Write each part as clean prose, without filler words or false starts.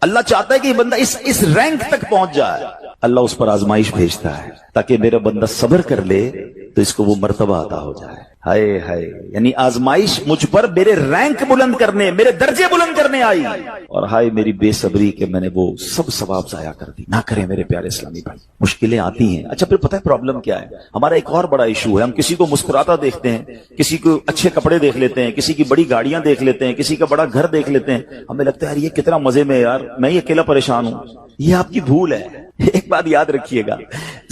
اللہ چاہتا ہے کہ یہ بندہ اس رینک تک پہنچ جائے. اللہ اس پر آزمائش بھیجتا ہے تاکہ میرا بندہ صبر کر لے تو اس کو وہ مرتبہ عطا ہو جائے. ہائے ہائے، یعنی آزمائش مجھ پر میرے رینک بلند کرنے، میرے درجے بلند کرنے آئی، اور ہائے میری بے صبری کہ میں نے وہ سب ثواب ضائع کر دی. نہ کریں میرے پیارے اسلامی بھائی، مشکلیں آتی ہیں. اچھا پھر پتہ ہے پرابلم کیا ہے؟ ہمارا ایک اور بڑا ایشو ہے، ہم کسی کو مسکراتا دیکھتے ہیں، کسی کو اچھے کپڑے دیکھ لیتے ہیں، کسی کی بڑی گاڑیاں دیکھ لیتے ہیں، کسی کا بڑا گھر دیکھ لیتے ہیں، ہمیں لگتا ہے یار یہ کتنا مزے میں، یار میں ہی اکیلا پریشان ہوں. یہ آپ کی بھول ہے. ایک بات یاد رکھیے گا،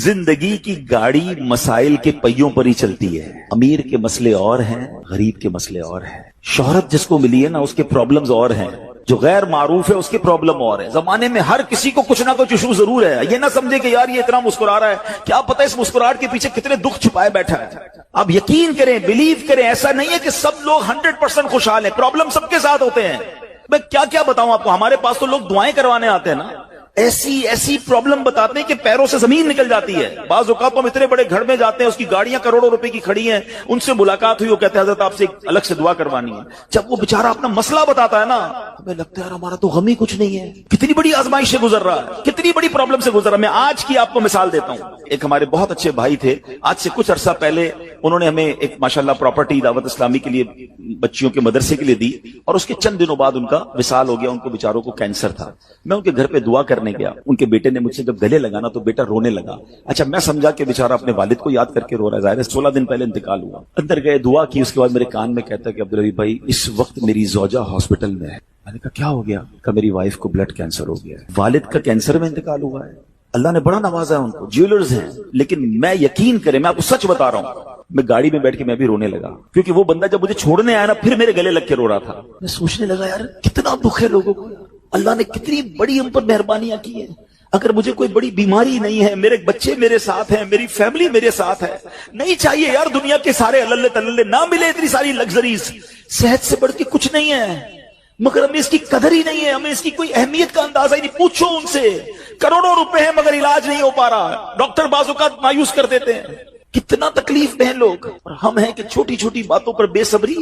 زندگی کی گاڑی مسائل کے پہیوں پر ہی چلتی ہے. امیر کے مسئلے اور ہیں، غریب کے مسئلے اور ہیں. شہرت جس کو ملی ہے نا، اس کے پرابلمز اور ہیں. جو غیر معروف ہے اس کی پرابلم اور ہے. زمانے میں ہر کسی کو کچھ نہ کچھ ایشو ضرور ہے. یہ نہ سمجھے کہ یار یہ اتنا مسکرا رہا ہے، کیا پتہ اس مسکراہٹ کے پیچھے کتنے دکھ چھپائے بیٹھا ہے. آپ یقین کریں، بلیو کریں، ایسا نہیں ہے کہ سب لوگ 100% خوشحال ہیں. پرابلم سب کے ساتھ ہوتے ہیں. میں کیا کیا بتاؤں آپ کو، ہمارے پاس تو لوگ دعائیں کروانے آتے ہیں نا، ایسی پرابلم بتاتے ہیں کہ پیروں سے زمین نکل جاتی ہے. بعض اوقات ہم اتنے بڑے گھر میں جاتے ہیں، اس کی گاڑیاں کروڑوں روپے کی کھڑی ہیں، ان سے ملاقات ہوئی، وہ کہتے ہیں حضرت آپ سے الگ سے دعا کروانی ہے. جب وہ بیچارہ اپنا مسئلہ بتاتا ہے نا، ہمیں لگتا ہے یار ہمارا تو غم ہی کچھ نہیں ہے. کتنی بڑی آزمائش سے گزر رہا ہے، کتنی بڑی پرابلم سے گزر رہا ہے. میں آج کی آپ کو مثال دیتا ہوں. ایک ہمارے بہت اچھے بھائی تھے، آج سے کچھ عرصہ پہلے انہوں نے ہمیں ایک ماشاءاللہ پراپرٹی دعوت اسلامی کے لیے بچیوں کے مدرسے کے لیے دی، اور اس کے چند دنوں بعد ان کا وصال ہو گیا. ان کو بیچاروں کو کینسر تھا. میں ان کے گھر پہ دعا کرنے گیا. ان کے بیٹے نے مجھ سے جب گلے لگانا تو بیٹا رونے لگا. اچھا میں سمجھا کہ بیچارہ اپنے والد کو یاد کر کے رو رہا ہے، ظاہر ہے 16 دن پہلے انتقال ہوا. اندر گئے، دعا کی، اس کے بعد میرے کان میں کہتا ہے کہ عبدالرحیم بھائی اس وقت میری زوجہ ہاسپٹل میں ہے. میں نے کہا کیا ہو گیا؟ کہ میری وائف کو بلڈ کینسر ہو گیا ہے. والد کا کینسر میں انتقال ہوا ہے. اللہ نے بڑا نوازا ہے ان کو، جیولرز ہیں. لیکن میں یقین کریں، میں آپ کو سچ بتا رہا ہوں، میں گاڑی میں بیٹھ کے میں بھی رونے لگا، کیونکہ وہ بندہ جب مجھے چھوڑنے آیا نا پھر میرے گلے لگ کے رو رہا تھا. میں سوچنے لگا یار کتنا دکھ ہے لوگوں کو، اللہ نے کتنی بڑی ہم پر مہربانیاں کی ہیں. اگر مجھے کوئی بڑی بیماری نہیں ہے، میرے بچے میرے ساتھ ہیں، میری فیملی میرے ساتھ ہے، نہیں چاہیے یار دنیا کے سارے اللہ تللے نہ ملے اتنی ساری لگژریز، صحت سے بڑھ کے کچھ نہیں ہے، مگر ہمیں اس کی قدر ہی نہیں ہے، ہمیں اس کی کوئی اہمیت کا اندازہ ہی نہیں. پوچھو ان سے، کروڑوں روپے ہیں مگر علاج نہیں ہو پا رہا، ڈاکٹر بعض اوقات مایوس کر دیتے ہیں. کتنا تکلیف میں ہیں لوگ، اور ہم ہیں کہ چھوٹی چھوٹی باتوں پر بے صبری.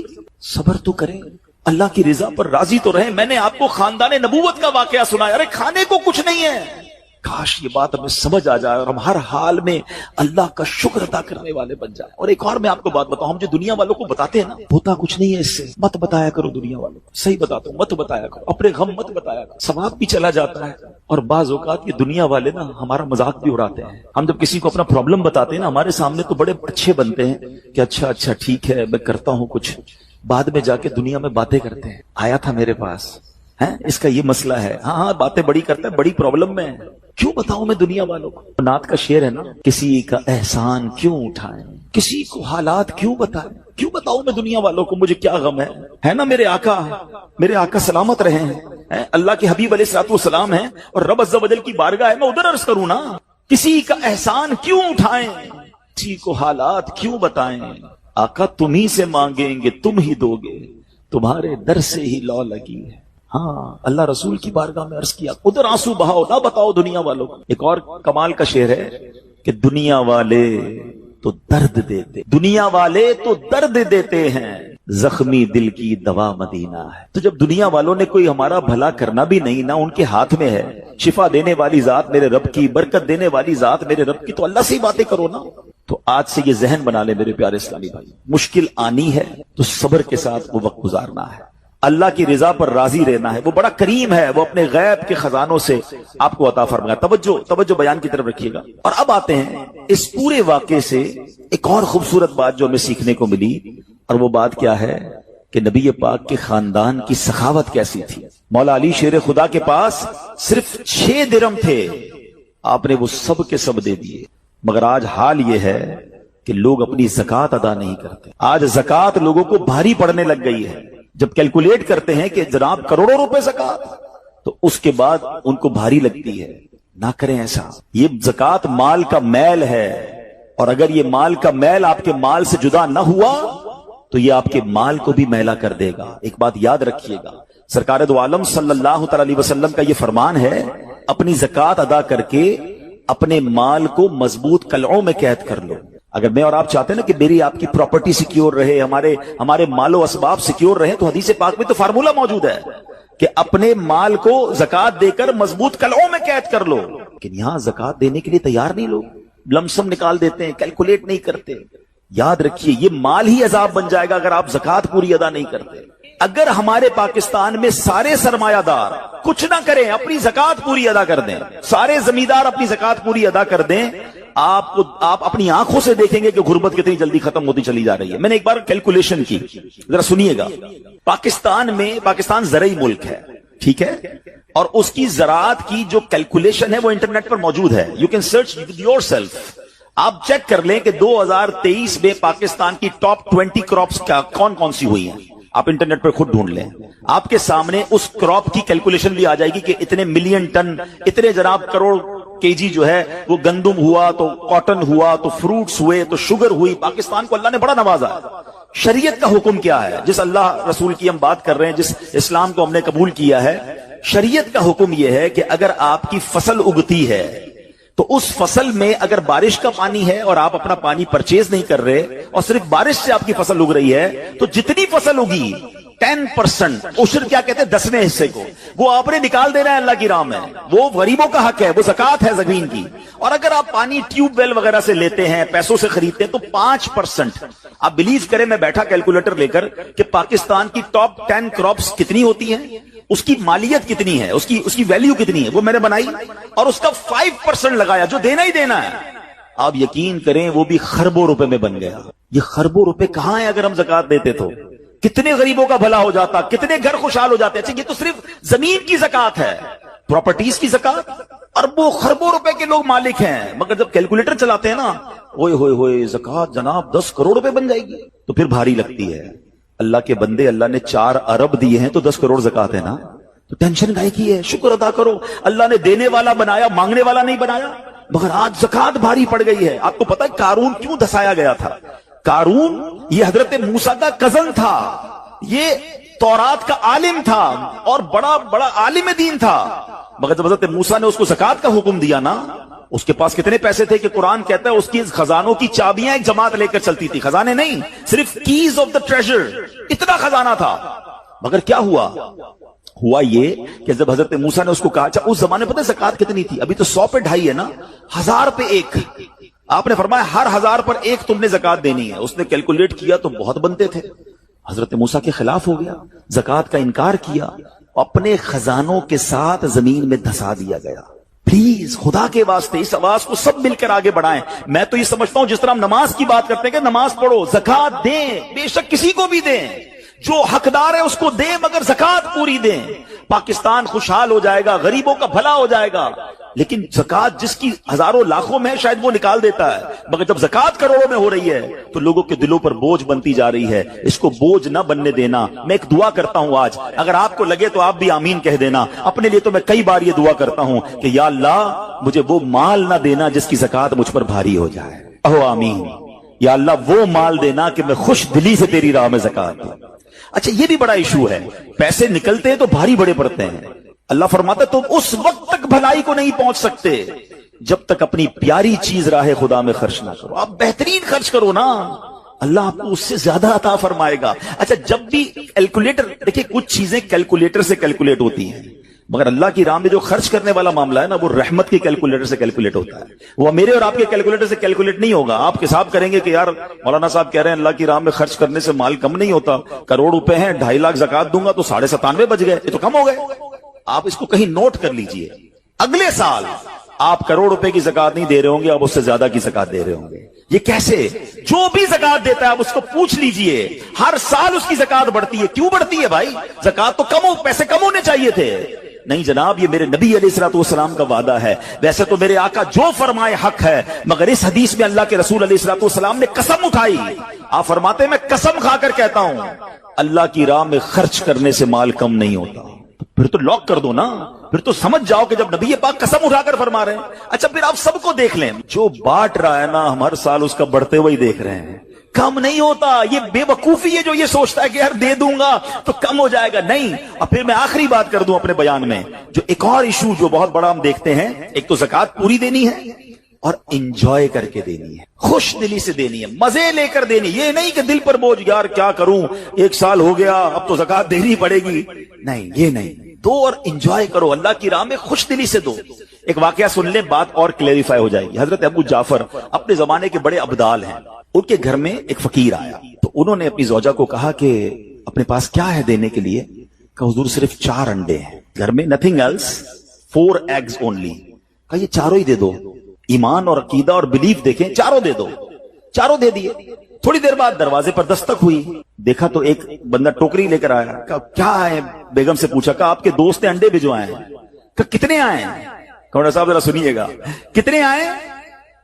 صبر تو کریں، اللہ کی رضا پر راضی تو رہیں. میں نے آپ کو خاندان نبوت کا واقعہ سنایا، ارے کھانے کو کچھ نہیں ہے. کاش یہ بات ہمیں سمجھ آ جائے اور ہم ہر حال میں اللہ کا شکر ادا کرنے والے بن جائیں. اور ایک اور میں آپ کو بات بتاؤں، ہم جو دنیا والوں کو بتاتے ہیں نا ہوتا کچھ نہیں ہے اس سے. مت بتایا کرو دنیا والوں کو، صحیح بتاتا ہوں، مت بتایا کرو، اپنے غم مت بتایا کرو، ثواب بھی چلا جاتا ہے. اور بعض اوقات یہ دنیا والے نا ہمارا مذاق بھی اڑاتے ہیں. ہم جب کسی کو اپنا پرابلم بتاتے ہیں نا ہمارے سامنے تو بڑے اچھے بنتے ہیں کہ اچھا ٹھیک ہے میں کرتا ہوں کچھ. بعد میں جا کے دنیا میں باتیں کرتے ہیں، آیا تھا میرے پاس ہے، اس کا یہ مسئلہ ہے، ہاں باتیں بڑی کرتا ہے، بڑی پرابلم میں ہے. کیوں بتاؤں میں دنیا والوں کو؟ نعت کا شعر ہے نا، کسی کا احسان کیوں اٹھائیں، کسی کو حالات کیوں بتائیں. کیوں بتاؤں میں دنیا والوں کو مجھے کیا غم ہے نا میرے آقا سلامت رہے ہیں، اللہ کے حبیب علیہ الصلوۃ والسلام ہیں، اور رب عز و جل کی بارگاہ ہے، میں ادھر عرض کروں نا. کسی کا احسان کیوں اٹھائیں، کسی کو حالات کیوں بتائیں. آقا تم ہی سے مانگیں گے تم ہی دو گے، تمہارے در سے ہی لو لگی ہے. ہاں اللہ رسول کی بارگاہ میں عرض کیا، ادھر آنسو بہاؤ، نہ بتاؤ دنیا والوں کو. ایک اور کمال کا شعر ہے کہ دنیا والے تو درد دیتے، دنیا والے تو درد دیتے ہیں، زخمی دل کی دوا مدینہ ہے. تو جب دنیا والوں نے کوئی ہمارا بھلا کرنا بھی نہیں، نہ ان کے ہاتھ میں ہے، شفا دینے والی ذات میرے رب کی، برکت دینے والی ذات میرے رب کی، تو اللہ سے ہی باتیں کرو نا. تو آج سے یہ ذہن بنا لے میرے پیارے اسلامی بھائی، مشکل آنی ہے تو صبر کے ساتھ وہ وقت گزارنا ہے، اللہ کی رضا پر راضی رہنا ہے. وہ بڑا کریم ہے، وہ اپنے غیب کے خزانوں سے آپ کو عطا فرمائے. توجہ بیان کی طرف رکھیے گا. اور اب آتے ہیں اس پورے واقعے سے ایک اور خوبصورت بات جو ہمیں سیکھنے کو ملی، اور وہ بات کیا ہے کہ نبی پاک کے خاندان کی سخاوت کیسی تھی. مولا علی شیر خدا کے پاس صرف 6 درہم تھے، آپ نے وہ سب کے سب دے دیے. مگر آج حال یہ ہے کہ لوگ اپنی زکوٰۃ ادا نہیں کرتے. آج زکوٰۃ لوگوں کو بھاری پڑنے لگ گئی ہے. جب کیلکولیٹ کرتے ہیں کہ جناب کروڑوں روپے زکوٰۃ، تو اس کے بعد ان کو بھاری لگتی ہے. نہ کریں ایسا. یہ زکوٰۃ مال کا میل ہے، اور اگر یہ مال کا میل آپ کے مال سے جدا نہ ہوا تو یہ آپ کے مال کو بھی میلا کر دے گا. ایک بات یاد رکھیے گا، سرکار دو عالم صلی اللہ تعالی علیہ وسلم کا یہ فرمان ہے، اپنی زکوٰۃ ادا کر کے اپنے مال کو مضبوط قلعوں میں قید کر لو. اگر میں اور آپ چاہتے ہیں نا کہ میری آپ کی پراپرٹی سیکیور رہے، ہمارے مال و اسباب سیکیور رہے، تو حدیث پاک میں تو فارمولہ موجود ہے. کہ اپنے مال کو زکات دے کر مضبوط قلعوں میں قید کر لو، لیکن یہاں زکات دینے کے لیے تیار نہیں لوگ، لمسم نکال دیتے ہیں، کیلکولیٹ نہیں کرتے۔ یاد رکھیے یہ مال ہی عذاب بن جائے گا اگر آپ زکات پوری ادا نہیں کرتے۔ اگر ہمارے پاکستان میں سارے سرمایہ دار کچھ نہ کریں، اپنی زکات پوری ادا کر دیں، سارے زمیندار اپنی زکات پوری ادا کر دیں، آپ اپنی آنکھوں سے دیکھیں گے کہ غربت کتنی جلدی ختم ہوتی چلی جا رہی ہے۔ میں نے ایک بار کیلکولیشن کی، ذرا سنیے گا۔ پاکستان زرعی ملک ہے، ٹھیک ہے، اور اس کی زراعت کی جو کیلکولیشن ہے وہ انٹرنیٹ پر موجود ہے، you can search your self. آپ چیک کر لیں کہ 2023 میں پاکستان کی ٹاپ 20 کراپس کون کون سی ہوئی ہیں، آپ انٹرنیٹ پر خود ڈھونڈ لیں، آپ کے سامنے اس کراپ کی کیلکولیشن بھی آ جائے گی کہ اتنے ملین ٹن، اتنے جناب کروڑ کےجی جو ہے وہ گندم ہوا، تو کاٹن ہوا، تو فروٹس ہوئے، تو شوگر ہوئی۔ پاکستان کو اللہ نے بڑا نوازا ہے۔ شریعت کا حکم کیا ہے؟ جس اللہ رسول کی ہم بات کر رہے ہیں، جس اسلام کو ہم نے قبول کیا ہے، شریعت کا حکم یہ ہے کہ اگر آپ کی فصل اگتی ہے تو اس فصل میں اگر بارش کا پانی ہے اور آپ اپنا پانی پرچیز نہیں کر رہے اور صرف بارش سے آپ کی فصل اگ رہی ہے، تو جتنی فصل اگی 10% عشر کیا کہتے ہیں 10ویں حصے کو، وہ آپ نے نکال دینا ہے اللہ کی راہ میں، وہ غریبوں کا حق ہے، وہ زکات ہے زمین کی۔ اور اگر آپ پانی ٹیوب ویل وغیرہ سے لیتے ہیں، پیسوں سے خریدتے ہیں، تو 5%۔ آپ بلیو کریں، میں بیٹھا کیلکولیٹر لے کر کہ پاکستان کی ٹاپ 10 کراپس کتنی ہوتی ہیں، اس کی مالیت کتنی ہے، اس کی ویلیو کتنی ہے، وہ میں نے بنائی اور اس کا 5% لگایا جو دینا ہی دینا ہے۔ آپ یقین کریں وہ بھی خربوں روپے میں بن گیا۔ یہ خربوں روپے کہاں ہیں اگر ہم زکات دیتے تو؟ کتنے غریبوں کا بھلا ہو جاتا، کتنے گھر خوشحال ہو جاتے۔ اچھا یہ تو صرف زمین کی زکات ہے، پراپرٹیز کی زکات اربوں خربوں روپے کے لوگ مالک ہیں، مگر جب کیلکولیٹر چلاتے ہیں نا، ہوئے ہوئے ہوئے زکات جناب 10 کروڑ روپے بن جائے گی، تو پھر بھاری لگتی ہے۔ اللہ کے بندے، اللہ نے 4 ارب دیے ہیں تو 10 کروڑ زکات ہے نا، تو ٹینشن گائے کی ہے، شکر ادا کرو۔ اللہ نے دینے والا بنایا، مانگنے والا نہیں بنایا۔ مگر آج زکات بھاری پڑ گئی ہے۔ آپ کو پتہ ہے قارون کیوں دسایا گیا تھا؟ قارون یہ حضرت موسیٰ کا کزن تھا، یہ تورات کا عالم تھا اور بڑا عالم دین تھا، مگر جب حضرت موسیٰ نے اس کو زکات کا حکم دیا نا، اس کے پاس کتنے پیسے تھے کہ قرآن کہتا ہے اس کی خزانوں کی چابیاں ایک جماعت لے کر چلتی تھی، خزانے نہیں، صرف کیز آف دا ٹریجر، اتنا خزانہ تھا۔ مگر کیا ہوا یہ کہ جب حضرت موسیٰ نے اس کو کہا، اچھا اس زمانے پتہ زکات کتنی تھی؟ ابھی تو 100 پہ 2.5 ہے نا، 1000 پہ 1۔ آپ نے فرمایا ہر 1000 پر 1 تم نے زکات دینی ہے۔ اس نے کیلکولیٹ کیا تو بہت بنتے تھے، حضرت موسیٰ کے خلاف ہو گیا، زکات کا انکار کیا، اپنے خزانوں کے ساتھ زمین میں دھسا دیا گیا۔ پلیز خدا کے واسطے اس آواز کو سب مل کر آگے بڑھائیں۔ میں تو یہ سمجھتا ہوں جس طرح ہم نماز کی بات کرتے ہیں کہ نماز پڑھو، زکات دیں، بے شک کسی کو بھی دیں، جو حقدار ہے اس کو دیں، مگر زکات پوری دیں۔ پاکستان خوشحال ہو جائے گا، غریبوں کا بھلا ہو جائے گا۔ لیکن زکات جس کی ہزاروں لاکھوں میں شاید وہ نکال دیتا ہے، مگر جب زکات کروڑوں میں ہو رہی ہے تو لوگوں کے دلوں پر بوجھ بنتی جا رہی ہے۔ اس کو بوجھ نہ بننے دینا۔ میں ایک دعا کرتا ہوں آج، اگر آپ کو لگے تو آپ بھی آمین کہہ دینا۔ اپنے لیے تو میں کئی بار یہ دعا کرتا ہوں کہ یا اللہ مجھے وہ مال نہ دینا جس کی زکات مجھ پر بھاری ہو جائے۔ اہو آمین۔ یا اللہ وہ مال دینا کہ میں خوش دلی سے تیری راہ میں زکات دوں۔ اچھا یہ بھی بڑا ایشو ہے، پیسے نکلتے ہیں تو بھاری بڑے پڑتے ہیں۔ اللہ فرماتا ہے تم اس وقت تک بھلائی کو نہیں پہنچ سکتے جب تک اپنی پیاری چیز راہ خدا میں خرچ نہ کرو۔ آپ بہترین خرچ کرو نا، اللہ آپ کو اس سے زیادہ عطا فرمائے گا۔ اچھا جب بھی کیلکولیٹر، دیکھیں کچھ چیزیں کیلکولیٹر سے کیلکولیٹ ہوتی ہیں، مگر اللہ کی راہ میں جو خرچ کرنے والا معاملہ ہے نا، وہ رحمت کی کیلکولیٹر سے کیلکولیٹ ہوتا ہے، وہ میرے اور آپ کے کیلکولیٹر سے کیلکولیٹ نہیں ہوگا۔ آپ حساب کریں گے کہ یار مولانا صاحب کہہ رہے ہیں اللہ کی راہ میں خرچ کرنے سے مال کم نہیں ہوتا، کروڑ روپے ہیں 2.5 لاکھ زکات دوں گا تو 97.5 بچ گئے، یہ تو کم ہو گئے۔ آپ اس کو کہیں نوٹ کر لیجئے، اگلے سال آپ کروڑ روپے کی زکات نہیں دے رہے ہوں گے، آپ اس سے زیادہ کی زکات دے رہے ہوں گے۔ یہ کیسے؟ جو بھی زکات دیتا ہے آپ اس کو پوچھ لیجئے، ہر سال اس کی زکات بڑھتی ہے۔ کیوں بڑھتی ہے بھائی؟ زکات تو کم ہو، پیسے کم ہونے چاہیے تھے۔ نہیں جناب، یہ میرے نبی علیہ الصلوۃ والسلام کا وعدہ ہے۔ ویسے تو میرے آقا جو فرمائے حق ہے، مگر اس حدیث میں اللہ کے رسول علیہ الصلوۃ والسلام نے قسم اٹھائی۔ آپ فرماتے ہیں میں قسم کھا کر کہتا ہوں اللہ کی راہ میں خرچ کرنے سے مال کم نہیں ہوتا۔ پھر تو لاک کر دو نا، پھر تو سمجھ جاؤ کہ جب نبی پاک قسم اٹھا کر فرما رہے ہیں۔ اچھا پھر آپ سب کو دیکھ لیں، جو بانٹ رہا ہے نا ہم ہر سال اس کا بڑھتے ہوئے دیکھ رہے ہیں، کم نہیں ہوتا۔ یہ بے وقوفی ہے جو یہ سوچتا ہے کہ یار دے دوں گا تو کم ہو جائے گا، نہیں۔ اور پھر میں آخری بات کر دوں اپنے بیان میں، جو ایک اور ایشو جو بہت بڑا ہم دیکھتے ہیں، ایک تو زکات پوری دینی ہے اور انجوائے کر کے دینی ہے، خوش دلی سے دینی ہے، مزے لے کر دینی۔ یہ نہیں کہ دل پر بوجھ، یار کیا کروں 1 سال ہو گیا اب تو زکات دینی پڑے گی، نہیں یہ نہیں۔ دو اور انجوائے کرو، اللہ کی راہ میں خوش دلی سے دو۔ ایک واقعہ سن لیں، بات اور کلیریفائی ہو جائے گی۔ حضرت ابو جعفر اپنے زمانے کے بڑے ابدال ہیں، ان کے گھر میں ایک فقیر آیا تو انہوں نے اپنی زوجہ کو کہا کہ اپنے پاس کیا ہے دینے کے لیے؟ کہ حضور صرف 4 انڈے ہیں گھر میں، نتھنگ ایلس، 4 eggs only۔ کہا یہ چاروں ہی دے دو، ایمان اور عقیدہ اور بلیف دیکھیں، چاروں دے دو۔ چاروں دے دیے۔ تھوڑی دیر بعد دروازے پر دستک ہوئی، دیکھا تو ایک بندہ ٹوکری لے کر آیا۔ کہا کیا ہے؟ بیگم سے پوچھا، کہا آپ کے دوست نے انڈے بھجوائے ہیں۔ کہا کتنے آئے ہیں؟ کہا صاحب ذرا سنیے گا، کتنے آئے؟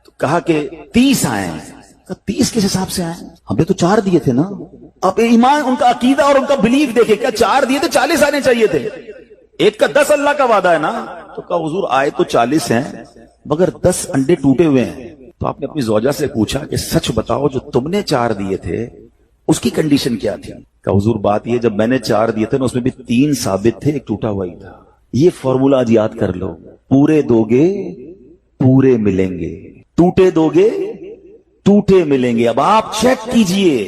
تو کہا کہ 30 آئے ہیں۔ کہا 30 کس حساب سے آئے؟ ہم نے تو 4 دیے تھے نا۔ اب ایمان، ان کا عقیدہ اور ان کا بلیف دیکھے، کیا 4 دیے تو 40 آنے چاہیے تھے؟ ایک کا 10 اللہ کا وعدہ ہے نا۔ تو کہا حضور آئے تو 40 ہیں مگر 10 انڈے ٹوٹے ہوئے ہیں۔ تو آپ نے اپنی زوجہ سے پوچھا کہ سچ بتاؤ، جو تم نے 4 دیے تھے اس کی کنڈیشن کیا تھی؟ کہ حضور بات یہ، جب میں نے 4 دیے تھے نا اس میں بھی 3 ثابت تھے، ایک ٹوٹا ہوا ہی تھا۔ یہ فارمولا آج یاد کر لو، پورے دو گے پورے ملیں گے، ٹوٹے دو گے ٹوٹے ملیں گے۔ اب آپ چیک کیجئے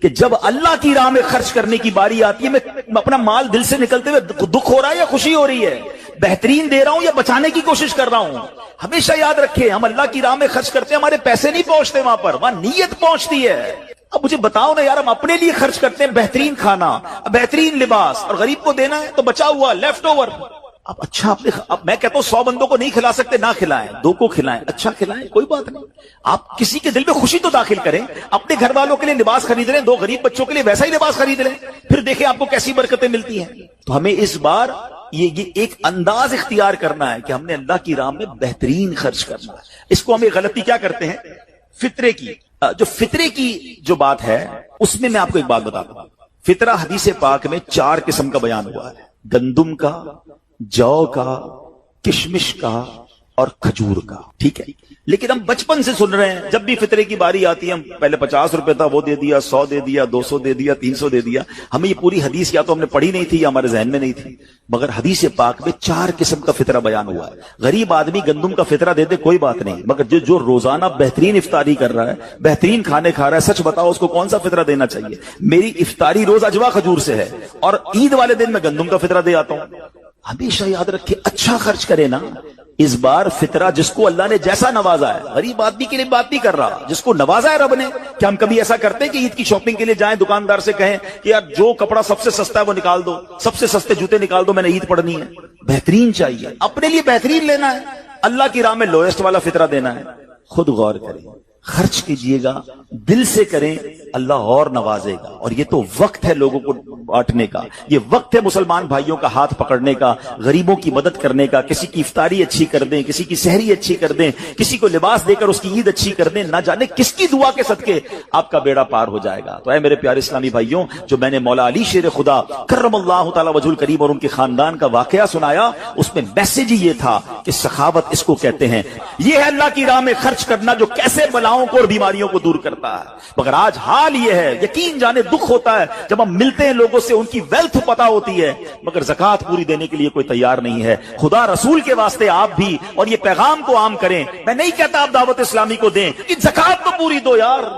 کہ جب اللہ کی راہ میں خرچ کرنے کی باری آتی ہے، میں اپنا مال دل سے نکلتے ہوئے دکھ ہو رہا ہے یا خوشی ہو رہی ہے؟ بہترین دے رہا ہوں یا بچانے کی کوشش کر رہا ہوں؟ ہمیشہ یاد رکھیں، ہم اللہ کی راہ میں خرچ کرتے ہیں، ہمارے پیسے نہیں پہنچتے وہاں پر، وہاں نیت پہنچتی ہے۔ اب مجھے بتاؤ نا یار، ہم اپنے لیے خرچ کرتے ہیں بہترین کھانا، بہترین لباس، اور غریب کو دینا ہے تو بچا ہوا لیفٹ اوور۔ اب اچھا اب میں کہتا ہوں 100 بندوں کو نہیں کھلا سکتے، نہ کھلائیں، 2 کو کھلائیں، اچھا کھلائیں، کوئی بات نہیں۔ آپ کسی کے دل میں خوشی تو داخل کریں، اپنے گھر والوں کے لیے لباس خرید لیں، 2 غریب بچوں کے لیے ویسا ہی لباس خرید لیں، پھر دیکھیں آپ کو کیسی برکتیں ملتی ہیں۔ تو ہمیں اس بار یہ ایک انداز اختیار کرنا ہے کہ ہم نے اللہ کی راہ میں بہترین خرچ کرنا ہے۔ اس کو ہمیں غلطی کیا کرتے ہیں؟ فطرے کی فطرے کی جو بات ہے اس میں آپ کو ایک بات بتاتا ہوں۔ فطرہ حدیث پاک میں 4 قسم کا بیان ہوا ہے، گندم کا، جو کا، کشمش کا اور کھجور کا، ٹھیک ہے؟ لیکن ہم بچپن سے سن رہے ہیں، جب بھی فطرے کی باری آتی ہے ہم پہلے 50 روپے تھا وہ دے دیا، 100 دے دیا، 200 دے دیا، 300 دے دیا۔ ہمیں یہ پوری حدیث یا تو ہم نے پڑھی نہیں تھی یا ہمارے ذہن میں نہیں تھی، مگر حدیث پاک میں 4 قسم کا فطرہ بیان ہوا ہے۔ غریب آدمی گندم کا فطرہ دے دے کوئی بات نہیں، مگر جو روزانہ بہترین افطاری کر رہا ہے، بہترین کھانے کھا رہا ہے، سچ بتاؤ اس کو کون سا فطرہ دینا چاہیے؟ میری افطاری روز اجوا کھجور سے ہے اور عید والے دن میں گندم کا فطرہ دے آتا ہوں۔ ہمیشہ یاد رکھے، اچھا خرچ کرے نا۔ اس بار فطرہ جس کو اللہ نے جیسا نوازا ہے، غریب آدمی کے لیے بات نہیں کر رہا، جس کو نوازا ہے رب نے۔ کیا ہم کبھی ایسا کرتے ہیں کہ عید کی شاپنگ کے لیے جائیں دکاندار سے کہیں کہ یار جو کپڑا سب سے سستا ہے وہ نکال دو، سب سے سستے جوتے نکال دو، میں نے عید پڑھنی ہے؟ بہترین چاہیے، اپنے لیے بہترین لینا ہے، اللہ کی راہ میں لوئسٹ والا فطرہ دینا ہے۔ خود غور کریں، خرچ کیجئے گا، دل سے کریں، اللہ اور نوازے گا۔ اور یہ تو وقت ہے لوگوں کو بانٹنے کا، یہ وقت ہے مسلمان بھائیوں کا ہاتھ پکڑنے کا، غریبوں کی مدد کرنے کا، کسی کی افطاری اچھی کر دیں، کسی کی سحری اچھی کر دیں، کسی کو لباس دے کر اس کی عید اچھی کر دیں، نہ جانے کس کی دعا کے صدقے آپ کا بیڑا پار ہو جائے گا۔ تو اے میرے پیارے اسلامی بھائیوں، جو میں نے مولا علی شیر خدا کرم اللہ تعالی وجہ الکریم اور ان کے خاندان کا واقعہ سنایا، اس میں میسج ہی یہ تھا کہ سخاوت اس کو کہتے ہیں۔ یہ ہے اللہ کی راہ میں خرچ کرنا جو کیسے بلاؤں کو اور بیماریوں کو دور کرتا ہے۔ مگر آج حال یہ ہے، یقین جانے دکھ ہوتا ہے جب ہم ملتے ہیں لوگوں سے، ان کی ویلتھ پتہ ہوتی ہے مگر زکوٰۃ پوری دینے کے لیے کوئی تیار نہیں ہے۔ خدا رسول کے واسطے آپ بھی اور یہ پیغام کو عام کریں۔ میں نہیں کہتا آپ دعوت اسلامی کو دیں، کہ زکوٰۃ تو پوری دو یار،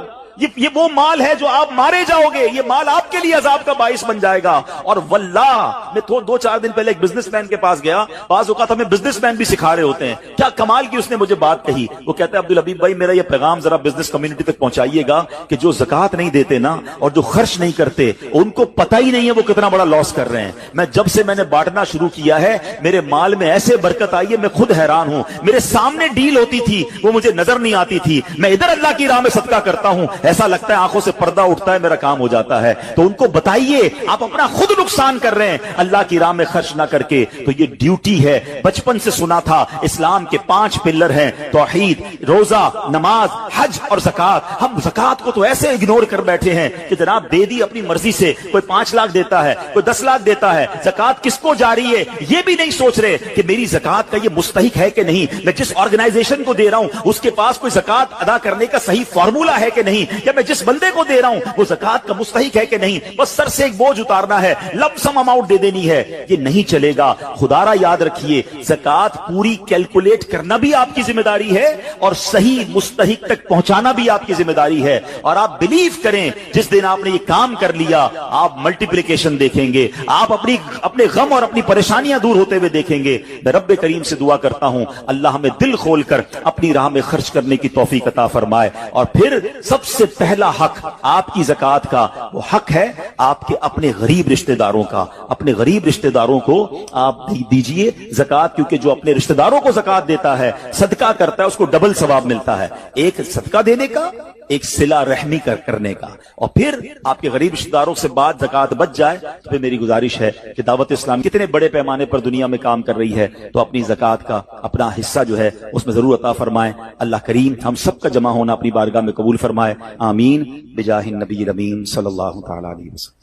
یہ وہ مال ہے جو آپ مارے جاؤ گے، یہ مال آپ کے لیے عذاب کا باعث بن جائے گا۔ اور واللہ میں 2-4 دن پہلے ایک بزنس مین کے پاس گیا، بعض اوقات ہمیں بزنس مین بھی سکھا رہے ہوتے ہیں، کیا کمال کی اس نے مجھے بات کہی۔ وہ کہتا ہے عبدالحبیب بھائی میرا یہ پیغام ذرا بزنس کمیونٹی تک پہنچائیے گا کہ جو زکوٰۃ نہیں دیتے نا اور جو خرچ نہیں کرتے، ان کو پتہ ہی نہیں ہے وہ کتنا بڑا لاس کر رہے ہیں۔ جب سے میں نے بانٹنا شروع کیا ہے میرے مال میں ایسے برکت آئی ہے، میں خود حیران ہوں۔ میرے سامنے ڈیل ہوتی تھی وہ مجھے نظر نہیں آتی تھی، میں ادھر اللہ کی راہ میں صدقہ کرتا ہوں، ایسا لگتا ہے آنکھوں سے پردہ اٹھتا ہے، میرا کام ہو جاتا ہے۔ تو ان کو بتائیے آپ اپنا خود نقصان کر رہے ہیں اللہ کی راہ میں خرچ نہ کر کے۔ تو یہ ڈیوٹی ہے، بچپن سے سنا تھا اسلام کے 5 پلر ہیں، توحید، روزہ، نماز، حج اور زکوٰۃ۔ ہم زکوٰۃ کو تو ایسے اگنور کر بیٹھے ہیں کہ جناب دے دی اپنی مرضی سے، کوئی 5 لاکھ دیتا ہے، کوئی 10 لاکھ دیتا ہے، زکوٰۃ کس کو جاری ہے یہ بھی نہیں سوچ رہے کہ میری زکوٰۃ کا یہ مستحق ہے کہ نہیں، میں جس آرگنائزیشن کو دے رہا ہوں اس کے پاس کوئی زکوٰۃ ادا کرنے کا صحیح فارمولا ہے کہ نہیں، کہ میں جس بندے کو دے رہا ہوں وہ زکات کا مستحق ہے کہ نہیں, بس سر سے ایک بوجھ اتارنا ہے, لم سم اماؤنٹ دے دینی ہے, یہ نہیں چلے گا. خدا را یاد رکھیے, زکات پوری کیلکولیٹ کرنا بھی آپ کی ذمہ داری ہے اور صحیح مستحق تک پہنچانا بھی آپ کی ذمہ داری ہے. اور آپ بلیو کریں, جس دن آپ نے یہ کام کر لیا آپ ملٹیپلیکیشن دیکھیں گے, آپ اپنے غم اور اپنی پریشانیاں دور ہوتے ہوئے دیکھیں گے. میں رب کریم سے دعا کرتا ہوں اللہ ہمیں دل کھول کر اپنی راہ میں خرچ کرنے کی توفیق عطا فرمائے. اور پھر سب سے پہلا حق آپ کی زکات کا وہ حق ہے آپ کے اپنے غریب رشتہ داروں کا. اپنے غریب رشتہ داروں کو آپ دیجئے زکات, کیونکہ جو اپنے رشتہ داروں کو زکات دیتا ہے, صدقہ کرتا ہے, اس کو ڈبل ثواب ملتا ہے, ایک صدقہ دینے کا, ایک صلہ رحمی کرنے کا. اور پھر آپ کے غریب رشتہ داروں سے بات زکات بچ جائے تو پھر میری گزارش ہے کہ دعوت اسلام کتنے بڑے پیمانے پر دنیا میں کام کر رہی ہے, تو اپنی زکات کا اپنا حصہ جو ہے اس میں ضرور عطا فرمائیں. اللہ کریم ہم سب کا جمع ہونا اپنی بارگاہ میں قبول فرمائے, آمین بجاہ النبی الامین صلی اللہ تعالی علیہ وسلم.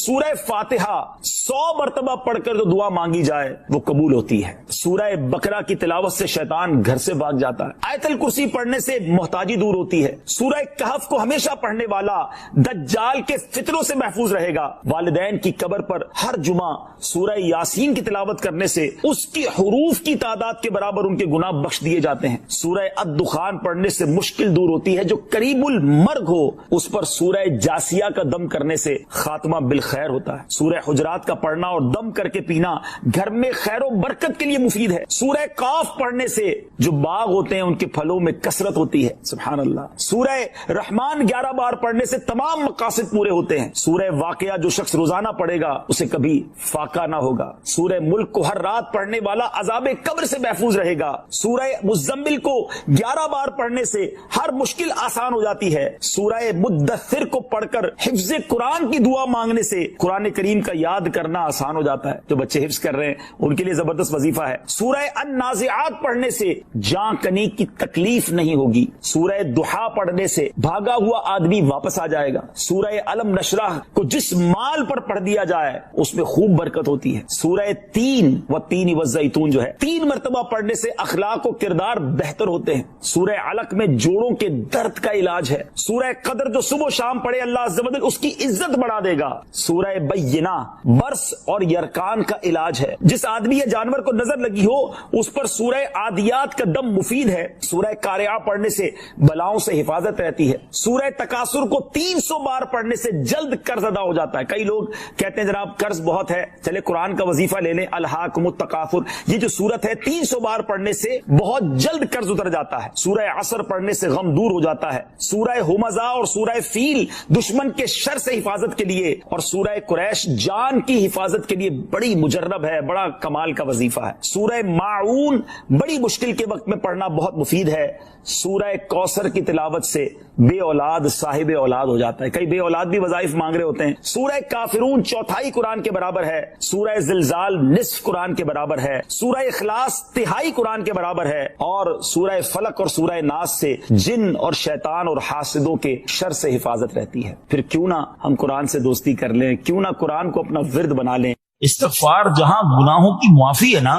سورہ فاتحہ 100 مرتبہ پڑھ کر جو دعا مانگی جائے وہ قبول ہوتی ہے. سورہ بقرہ کی تلاوت سے شیطان گھر سے بھاگ جاتا ہے. آیت الکرسی پڑھنے سے محتاجی دور ہوتی ہے. سورہ کہف کو ہمیشہ پڑھنے والا دجال کے فتنوں سے محفوظ رہے گا. والدین کی قبر پر ہر جمعہ سورہ یاسین کی تلاوت کرنے سے اس کی حروف کی تعداد کے برابر ان کے گناہ بخش دیے جاتے ہیں. سورہ الدخان پڑھنے سے مشکل دور ہوتی ہے. جو قریب المرگ ہو اس پر سورہ جاسیہ کا دم کرنے سے خاتمہ بالخیر ہوتا ہے. سورہ حجرات کا پڑھنا اور دم کر کے پینا گھر میں خیر و برکت کے لیے مفید ہے. سورہ قاف پڑھنے سے جو باغ ہوتے ہیں ان کے پھلوں میں کثرت ہوتی ہے. سبحان اللہ. سورہ رحمان 11 بار پڑھنے سے تمام مقاصد پورے ہوتے ہیں. سورہ واقعہ جو شخص روزانہ پڑھے گا اسے کبھی فاقہ نہ ہوگا. سورہ ملک کو ہر رات پڑھنے والا عذاب قبر سے محفوظ رہے گا. سورہ مزمل کو 11 بار پڑھنے سے ہر مشکل آسان ہو جاتی ہے. سورہ مدثر کو پڑھ کر حفظ قرآن کی دعا مانگنے سے قرآن کریم کا یاد کرنا آسان ہو جاتا ہے. جو بچے حفظ کر رہے ہیں ان کے لیے زبردست وظیفہ ہے. سورہ النازعات پڑھنے سے جاں کنی کی تکلیف نہیں ہوگی. سورہ دحا پڑھنے سے بھاگا ہوا آدمی واپس آ جائے گا. سورہ علم نشرح کو جس مال پر پڑھ دیا جائے اس میں خوب برکت ہوتی ہے. سورہ تین والزیتون جو ہے 3 مرتبہ پڑھنے سے اخلاق و کردار بہتر ہوتے ہیں. سورہ علق میں جوڑوں کے درد کا علاج ہے. سورہ قدر جو صبح و شام پڑھے اللہ عز و جل اس کی عزت بڑھا دے گا. سورہ بینہ برس اور یرکان کا علاج ہے. جس آدمی یا جانور کو نظر لگی ہو اس پر سورہ عادیات کا دم مفید ہے. سورہ قارعہ پڑھنے سے بلاؤں سے حفاظت رہتی ہے. سورہ تکاثر کو 300 بار پڑھنے سے جلد قرض ادا ہو جاتا ہے. کئی لوگ کہتے ہیں جناب قرض بہت ہے, چلے قرآن کا وظیفہ لے لیں, الہاکم التکاثر. یہ جو سورت ہے 300 بار پڑھنے سے بہت جلد قرض اتر جاتا ہے. سورہ عصر پڑھنے سے غم دور ہو جاتا ہے. سورہ ہمزہ اور سورہ فیل دشمن کے شر سے حفاظت کے لیے, اور سورہ قریش جان کی حفاظت کے لیے بڑی مجرب ہے, بڑا کمال کا وظیفہ ہے. سورہ ماعون بڑی مشکل کے وقت میں پڑھنا بہت مفید ہے. سورہ کوثر کی تلاوت سے بے اولاد صاحب اولاد ہو جاتا ہے. کئی بے اولاد بھی وظائف مانگ رہے ہوتے ہیں. سورہ کافرون 1/4 قرآن کے برابر ہے. سورہ زلزال نصف قرآن کے برابر ہے. سورہ اخلاص 1/3 قرآن کے برابر ہے. اور سورہ فلق اور سورہ ناس سے جن اور شیطان اور حاسدوں کے شر سے حفاظت رہتی ہے. پھر کیوں نہ ہم قرآن سے دوستی کر لیں, کیوں نہ قرآن کو اپنا ورد بنا لیں. استغفار جہاں گناہوں کی معافی ہے نا,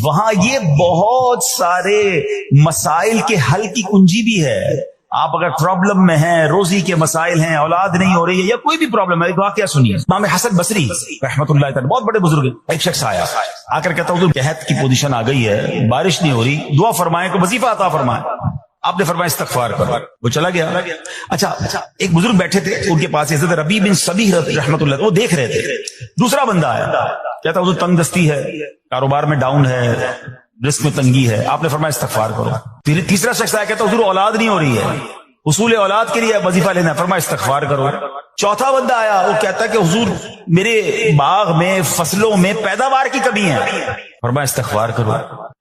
وہاں یہ بہت سارے مسائل کے حل کی کنجی بھی ہے. آپ اگر پرابلم میں ہیں, روزی کے مسائل ہیں, اولاد نہیں ہو رہی ہے یا کوئی بھی پرابلم ہے, ایک واقعہ سنیے. امام حسن بصری رحمۃ اللہ تعالی بہت بڑے بزرگ, ایک شخص آ کر کہتا ہوں قحط کی پوزیشن آ گئی ہے, بارش نہیں ہو رہی, دعا فرمائیں کہ وظیفہ عطا فرمائیں. آپ نے فرمایا استغفار کرو. وہ چلا گیا. اچھا ایک بزرگ بیٹھے تھے ان کے پاس, حضرت ربیع بن صبیح رحمۃ اللہ, وہ دیکھ رہے تھے. دوسرا بندہ آیا, کہتا حضور تنگ دستی ہے, کاروبار میں ڈاؤن ہے, رزق میں تنگی ہے. آپ نے فرمایا استغفار کرو. تیسرا شخص آیا, کہتا حضور اولاد نہیں ہو رہی ہے, حصول اولاد کے لیے وظیفہ لینا ہے. فرمایا استغفار کرو. چوتھا بندہ آیا, وہ کہتا کہ حضور میرے باغ میں فصلوں میں پیداوار کی کمی ہے. فرمایا استغفار کرو.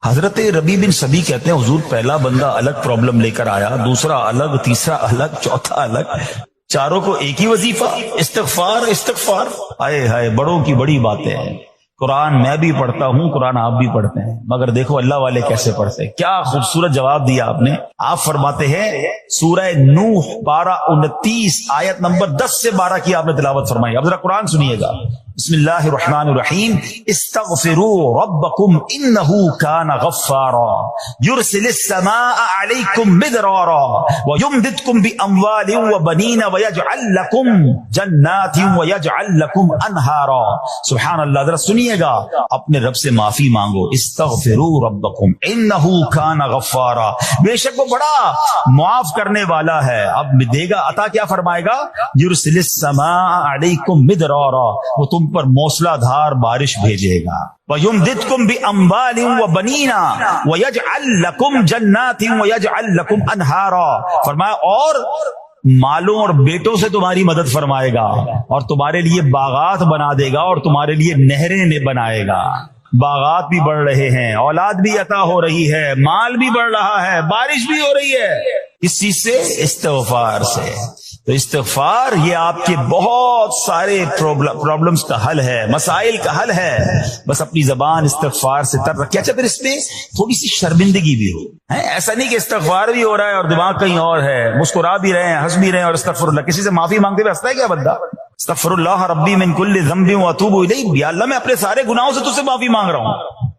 حضرت ربیع بن صبیح کہتے ہیں حضور پہلا بندہ الگ پرابلم لے کر آیا, دوسرا الگ, تیسرا الگ, چوتھا الگ, چاروں کو ایک ہی وظیفہ استغفار استغفار. ہائے ہائے, بڑوں کی بڑی باتیں ہیں. قرآن میں بھی پڑھتا ہوں, قرآن آپ بھی پڑھتے ہیں, مگر دیکھو اللہ والے کیسے پڑھتے ہیں. کیا خوبصورت جواب دیا آپ نے. آپ فرماتے ہیں سورہ نوح 12:29 آیت نمبر 10 سے 12 کی آپ نے تلاوت فرمائی. اب ذرا قرآن سنیے گا. بسم اللہ الرحمن الرحیم استغفروا ربکم انہ کان غفارا یرسل السماء علیکم مدرارا ویمددکم باموال وبنین ویجعل لکم جنات ویجعل لکم انہارا. سبحان اللہ. ذرا سنیے گا, اپنے رب سے معافی مانگو. استغفروا ربکم انہ کان غفارا, بے شک وہ بڑا معاف کرنے والا ہے. اب دے گا عطا, کیا فرمائے گا؟ یرسل السماء علیکم مدرارا, وہ تم پر موسلا دھار بارش بھیجے گا. وَيُمْدِدْكُمْ بِأَمْوَالٍ وَبَنِينَ وَيَجْعَلْ لَكُمْ جَنَّاتٍ وَيَجْعَلْ لَكُمْ أَنْهَارًا. فرمایا اور مالوں اور بیٹوں سے تمہاری مدد فرمائے گا, اور تمہارے لیے باغات بنا دے گا, اور تمہارے لیے نہریں بنائے گا. باغات بھی بڑھ رہے ہیں, اولاد بھی عطا ہو رہی ہے, مال بھی بڑھ رہا ہے, بارش بھی ہو رہی ہے. اس چیز سے, استغفار سے. تو استغفار یہ آپ کے بہت سارے پرابلمز کا حل ہے, مسائل کا حل ہے. بس اپنی زبان استغفار سے تر رکھے. اچھا, پھر اس میں تھوڑی سی شرمندگی بھی ہو. ایسا نہیں کہ استغفار بھی ہو رہا ہے اور دماغ کہیں اور ہے, مسکرا بھی رہے ہیں, ہنس بھی رہے ہیں, اور استغفر اللہ, کسی سے معافی مانگتے ہوئے ہنستا ہے کیا بندہ؟ استغفر اللہ ربی من کل ذنب واتوب الیہ. یا اللہ, میں اپنے سارے گناہوں سے تجھ سے معافی مانگ رہا ہوں.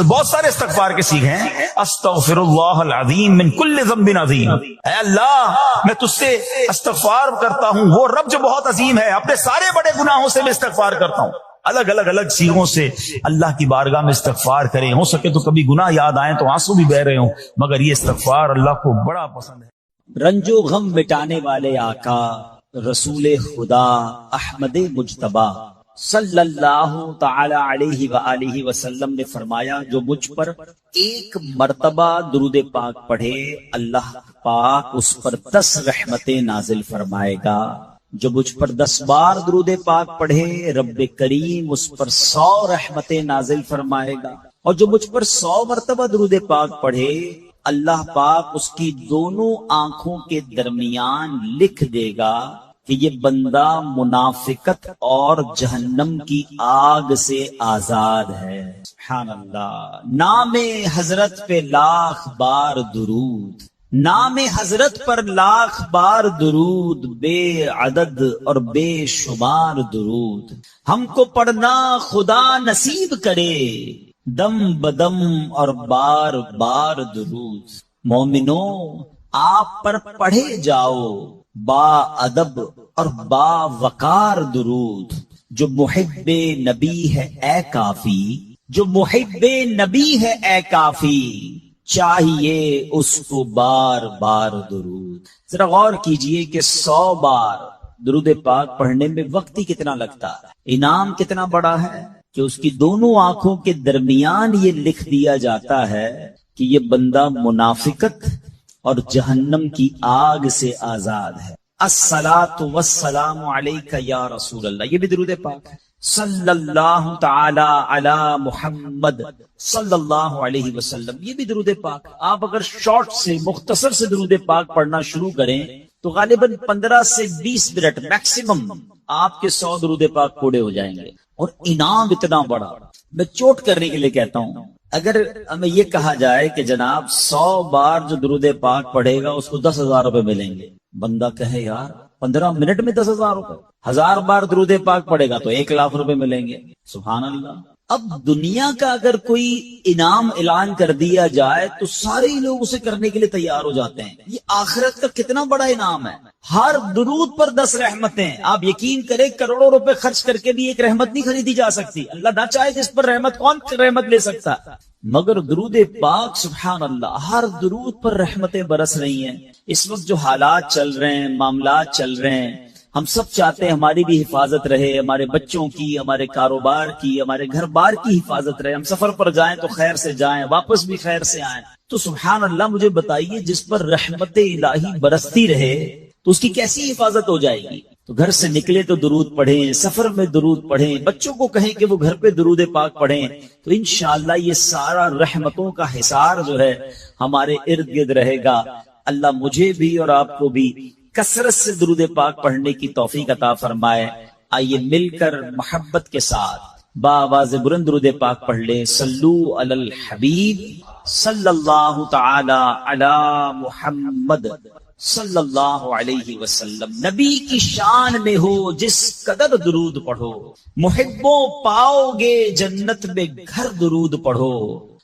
بہت سارے استغفار کے سیکھ ہیں. استغفر اللہ العظیم من کل ذنب عظیم. اے اللہ, میں تجھ سے استغفار کرتا ہوں, وہ رب جو بہت عظیم ہے, اپنے سارے بڑے گناہوں سے میں استغفار کرتا ہوں. الگ الگ سیغوں سے اللہ کی بارگاہ میں استغفار کریں. ہو سکے تو کبھی گناہ یاد آئیں تو آنسو بھی بہ رہے ہوں, مگر یہ استغفار اللہ کو بڑا پسند ہے. رنج و غم مٹانے والے آقا رسول خدا احمد مجتبی صلی اللہ تعالی علیہ وآلہ وسلم نے فرمایا, جو مجھ پر ایک مرتبہ درود پاک پڑھے, اللہ پاک اس پر 10 رحمتیں نازل فرمائے گا. جو مجھ پر 10 بار درود پاک پڑھے, رب کریم اس پر 100 رحمتیں نازل فرمائے گا. اور جو مجھ پر 100 مرتبہ درود پاک پڑھے, اللہ پاک اس کی دونوں آنکھوں کے درمیان لکھ دے گا کہ یہ بندہ منافقت اور جہنم کی آگ سے آزاد ہے. سبحان اللہ. نام حضرت پہ لاکھ بار درود, نام حضرت پر لاکھ بار درود, بے عدد اور بے شمار درود. ہم کو پڑھنا خدا نصیب کرے, دم بدم اور بار بار درود. مومنوں, آپ پر پڑھے جاؤ با ادب اور با وقار درود. جو محب نبی ہے اے کافی, جو محب نبی ہے اے کافی, چاہیے اس کو بار بار درود. ذرا غور کیجئے کہ 100 بار درود پاک پڑھنے میں وقت ہی کتنا لگتا ہے, انعام کتنا بڑا ہے کہ اس کی دونوں آنکھوں کے درمیان یہ لکھ دیا جاتا ہے کہ یہ بندہ منافقت اور جہنم کی آگ سے آزاد ہے. الصلاۃ والسلام علیک یا رسول اللہ, یہ بھی درود پاک ہے. صلی اللہ تعالی علی محمد صلی اللہ علیہ وسلم, یہ بھی درود پاک. آپ اگر شارٹ سے, مختصر سے درود پاک پڑھنا شروع کریں تو غالباً 15 سے 20 منٹ میکسیمم آپ کے 100 درود پاک پورے ہو جائیں گے. اور انعام اتنا بڑا, میں چوٹ کرنے کے لیے کہتا ہوں, اگر ہمیں یہ کہا جائے کہ جناب 100 بار جو درود پاک پڑھے گا اس کو 10,000 روپے ملیں گے, بندہ کہے یار 15 منٹ میں 10,000 روپے, 1000 بار درود پاک پڑھے گا تو 1,00,000 روپے ملیں گے. سبحان اللہ. اب دنیا کا اگر کوئی انعام اعلان کر دیا جائے تو سارے لوگ اسے کرنے کے لیے تیار ہو جاتے ہیں. یہ آخرت کا کتنا بڑا انعام ہے. ہر درود پر 10 رحمتیں. آپ یقین کریں کروڑوں روپے خرچ کر کے بھی ایک رحمت نہیں خریدی جا سکتی. اللہ نہ چاہے جس پر رحمت, کون رحمت لے سکتا, مگر درود پاک سبحان اللہ ہر درود پر رحمتیں برس رہی ہیں. اس وقت جو حالات چل رہے ہیں, معاملات چل رہے ہیں, ہم سب چاہتے ہیں ہماری بھی حفاظت رہے, ہمارے بچوں کی, ہمارے کاروبار کی, ہمارے گھر بار کی حفاظت رہے. ہم سفر پر جائیں تو خیر سے جائیں, واپس بھی خیر سے آئیں. تو سبحان اللہ, مجھے بتائیے جس پر رحمت الہی برستی رہے تو اس کی کیسی حفاظت ہو جائے گی. تو گھر سے نکلے تو درود پڑھیں, سفر میں درود پڑھیں, بچوں کو کہیں کہ وہ گھر پہ درود پاک پڑھیں, تو انشاءاللہ یہ سارا رحمتوں کا حصار جو ہے ہمارے ارد گرد رہے گا. اللہ مجھے بھی اور آپ کو بھی کثرت سے درود پاک پڑھنے کی توفیق عطا فرمائے. آئیے مل کر محبت کے ساتھ بآواز بلند درود پاک پڑھ لیں. صلو علی الحبیب صلی اللہ تعالی علی محمد صلی اللہ علیہ وسلم نبی کی شان میں ہو جس قدر درود پڑھو، محبوں پاؤ گے جنت میں گھر درود پڑھو،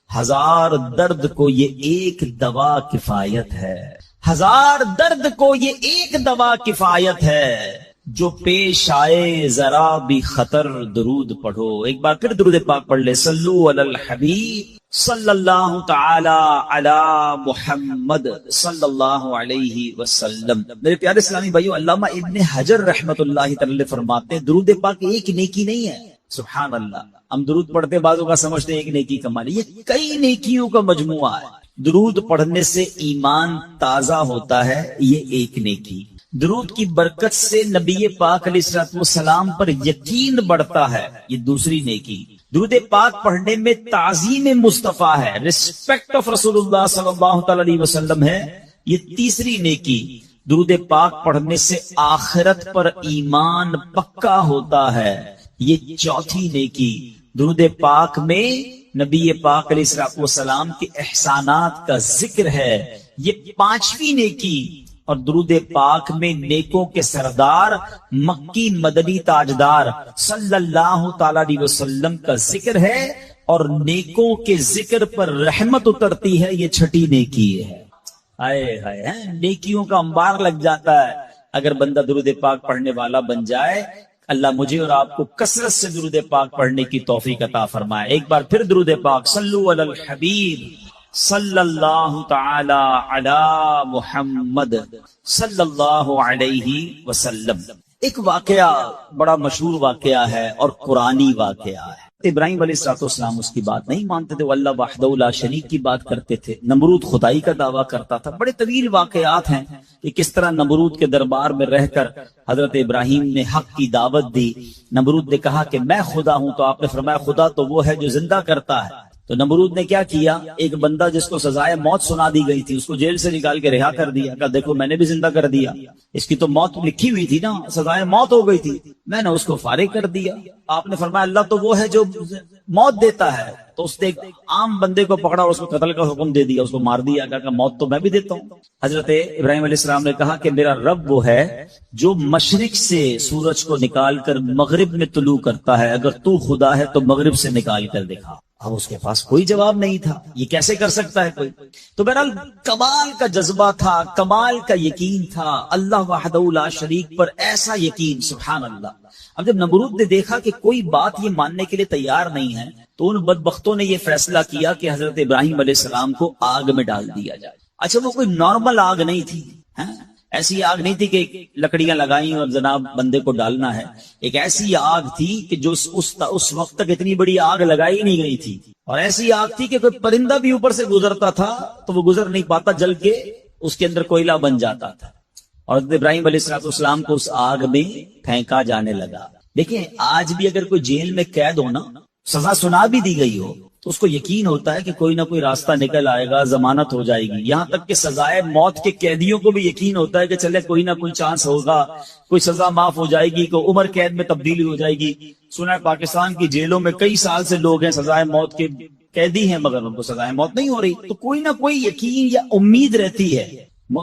ہزار درد کو یہ ایک دوا کفایت ہے، ہزار درد کو یہ ایک دوا کفایت ہے، جو پیش آئے ذرا بھی خطر درود پڑھو۔ ایک بار پھر درود پاک پڑھ لے، صلو علی الحبیب صلی اللہ تعالی علی محمد صلی اللہ علیہ وسلم۔ میرے پیارے اسلامی بھائیو، علامہ ابن حجر رحمت اللہ تعالی فرماتے ہیں درود پاک ایک نیکی نہیں ہے۔ سبحان اللہ، ہم درود پڑھتے بعضوں کا سمجھتے ہیں ایک نیکی کمال، یہ کئی نیکیوں کا مجموعہ ہے۔ درود پڑھنے سے ایمان تازہ ہوتا ہے، یہ ایک نیکی۔ درود کی برکت سے نبی پاک علیہ الصلوۃ والسلام پر یقین بڑھتا ہے، یہ دوسری نیکی۔ درود پاک پڑھنے میں تعظیم مصطفیٰ ہے، ریسپیکٹ آف رسول اللہ صلی اللہ تعالی علیہ وسلم ہے، یہ تیسری نیکی۔ درود پاک پڑھنے سے آخرت پر ایمان پکا ہوتا ہے، یہ چوتھی نیکی۔ درود پاک میں نبی پاک علیہ الصلوۃ والسلام کے احسانات کا ذکر ہے، یہ پانچویں نیکی۔ اور درود پاک میں نیکوں کے سردار مکی مدنی تاجدار صلی اللہ تعالی علیہ وسلم کا ذکر ہے، اور نیکوں کے ذکر پر رحمت اترتی ہے، یہ چھٹی نیکی ہے۔ آئے ہائے، نیکیوں کا انبار لگ جاتا ہے اگر بندہ درود پاک پڑھنے والا بن جائے۔ اللہ مجھے اور آپ کو کثرت سے درود پاک پڑھنے کی توفیق عطا فرمائے۔ ایک بار پھر درود پاک، صلو علی الحبیب صلی اللہ تعالی علی محمد صلی اللہ علیہ وسلم۔ ایک واقعہ بڑا مشہور واقعہ ہے اور قرآنی واقعہ ہے۔ ابراہیم علیہ السلام اس کی بات نہیں مانتے تھے، وہ اللہ وحدہ لا شریک کی بات کرتے تھے۔ نمرود خدائی کا دعویٰ کرتا تھا۔ بڑے طویل واقعات ہیں کہ کس طرح نمرود کے دربار میں رہ کر حضرت ابراہیم نے حق کی دعوت دی۔ نمرود نے کہا کہ میں خدا ہوں، تو آپ نے فرمایا خدا تو وہ ہے جو زندہ کرتا ہے۔ تو نمرود نے کیا کیا، ایک بندہ جس کو سزائے موت سنا دی گئی تھی اس کو جیل سے نکال کے رہا کر دیا، کہا دیکھو میں نے بھی زندہ کر دیا، اس کی تو موت لکھی ہوئی تھی نا، سزائے موت ہو گئی تھی، میں نے اس کو فارغ کر دیا۔ آپ نے فرمایا اللہ تو وہ ہے جو موت دیتا ہے۔ تو اس نے ایک عام بندے کو پکڑا اور اس کو قتل کا حکم دے دیا، اس کو مار دیا، کہا کہ موت تو میں بھی دیتا ہوں۔ حضرت ابراہیم علیہ السلام نے کہا کہ میرا رب وہ ہے جو مشرق سے سورج کو نکال کر مغرب میں طلوع کرتا ہے، اگر تو خدا ہے تو مغرب سے نکال کر دکھا۔ اب اس کے پاس کوئی جواب نہیں تھا، یہ کیسے کر سکتا ہے کوئی؟ تو بہرحال کمال کا جذبہ تھا، کمال کا یقین تھا اللہ وحدہ لا شریک پر، ایسا یقین، سبحان اللہ۔ اب جب نمرود نے دیکھا کہ کوئی بات یہ ماننے کے لیے تیار نہیں ہے، تو ان بدبختوں نے یہ فیصلہ کیا کہ حضرت ابراہیم علیہ السلام کو آگ میں ڈال دیا جائے۔ اچھا وہ کوئی نارمل آگ نہیں تھی، ایسی آگ نہیں تھی کہ لکڑیاں لگائیں اور جناب بندے کو ڈالنا ہے، ایک ایسی آگ تھی کہ جو اس وقت تک اتنی بڑی آگ لگائی نہیں گئی تھی، اور ایسی آگ تھی کہ کوئی پرندہ بھی اوپر سے گزرتا تھا تو وہ گزر نہیں پاتا، جل کے اس کے اندر کوئلہ بن جاتا تھا، اور حضرت ابراہیم علیہ السلام کو اس آگ میں پھینکا جانے لگا۔ دیکھیں آج بھی اگر کوئی جیل میں قید ہو نا، سزا سنا بھی دی گئی ہو، تو اس کو یقین ہوتا ہے کہ کوئی نہ کوئی راستہ نکل آئے گا، ضمانت ہو جائے گی۔ یہاں تک کہ سزائے موت کے قیدیوں کو بھی یقین ہوتا ہے کہ چلے کوئی نہ کوئی چانس ہوگا، کوئی سزا معاف ہو جائے گی، کوئی عمر قید میں تبدیلی ہو جائے گی۔ سنا ہے پاکستان کی جیلوں میں کئی سال سے لوگ ہیں سزائے موت کے قیدی ہیں، مگر ان کو سزائے موت نہیں ہو رہی، تو کوئی نہ کوئی یقین یا امید رہتی ہے۔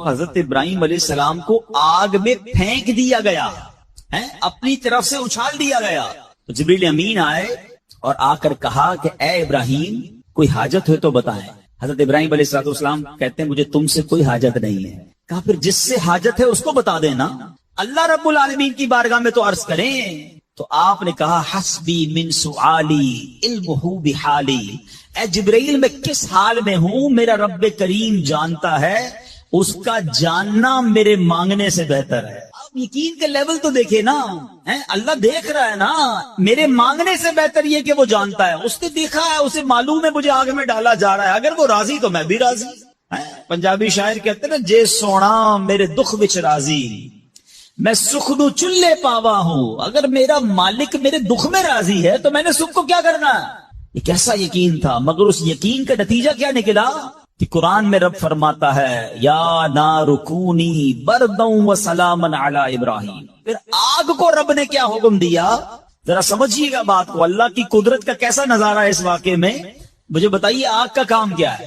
حضرت ابراہیم علیہ السلام کو آگ میں پھینک دیا گیا، اپنی طرف سے اچھال دیا گیا۔ تو جبریل امین آئے اور آ کر کہا کہ اے ابراہیم کوئی حاجت ہے تو بتائیں۔ حضرت ابراہیم علیہ السلام کہتے ہیں مجھے تم سے کوئی حاجت نہیں ہے۔ کہا پھر جس سے حاجت ہے اس کو بتا دینا، اللہ رب العالمین کی بارگاہ میں تو عرض کریں۔ تو آپ نے کہا حسبی من سؤالی علمہ بحالی، اے جبرائیل میں کس حال میں ہوں میرا رب کریم جانتا ہے، اس کا جاننا میرے مانگنے سے بہتر ہے۔ یقین کے لیول تو دیکھے نا، اللہ دیکھ رہا ہے نا، میرے مانگنے سے بہتر یہ کہ وہ جانتا ہے، اس نے دیکھا ہے، اسے معلوم ہے مجھے آگ میں ڈالا جا رہا ہے، اگر وہ راضی تو میں بھی راضی۔ پنجابی شاعر کہتے ہیں نا، جے سونا میرے دکھ وچ راضی، میں سکھ نو چلے پاوا ہوں، اگر میرا مالک میرے دکھ میں راضی ہے تو میں نے سکھ کو کیا کرنا ہے۔ یہ کیسا یقین تھا، مگر اس یقین کا نتیجہ کیا نکلا کہ قرآن میں رب فرماتا ہے یا نار کونی برداً و سلاما علی ابراہیم۔ پھر آگ کو رب نے کیا حکم دیا، ذرا سمجھیے گا بات کو، اللہ کی قدرت کا کیسا نظارہ ہے اس واقعے میں۔ مجھے بتائیے آگ کا کام کیا ہے؟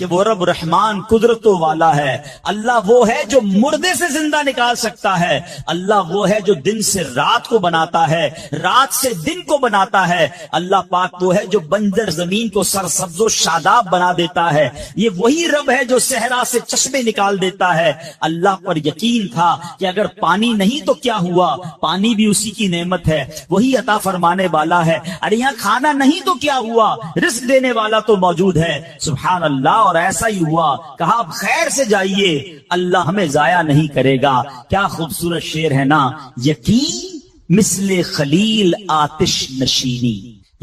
کہ وہ رب رحمان قدرتوں والا ہے. اللہ وہ ہے جو مردے سے زندہ نکال سکتا ہے. اللہ وہ ہے جو دن سے رات کو بناتا ہے, رات سے دن کو بناتا ہے. اللہ پاک وہ ہے جو بنجر زمین کو سرسبز و شاداب بنا دیتا ہے. یہ وہی رب ہے جو صحرا سے چشمے نکال دیتا ہے. اللہ پر یقین تھا کہ اگر پانی نہیں تو کیا ہوا, پانی بھی اسی کی نعمت ہے, وہی عطا فرمانے والا ہے. ارے یہاں کھانا نہیں تو کیا ہوا, رزق دینے والا تو موجود ہے. سبحان اللہ. اور ایسا ہی ہوا, کہا اب خیر سے جائیے, اللہ ہمیں ضائع نہیں کرے گا. کیا خوبصورت شعر ہے نا. یقین مثل خلیل آتش نشینی,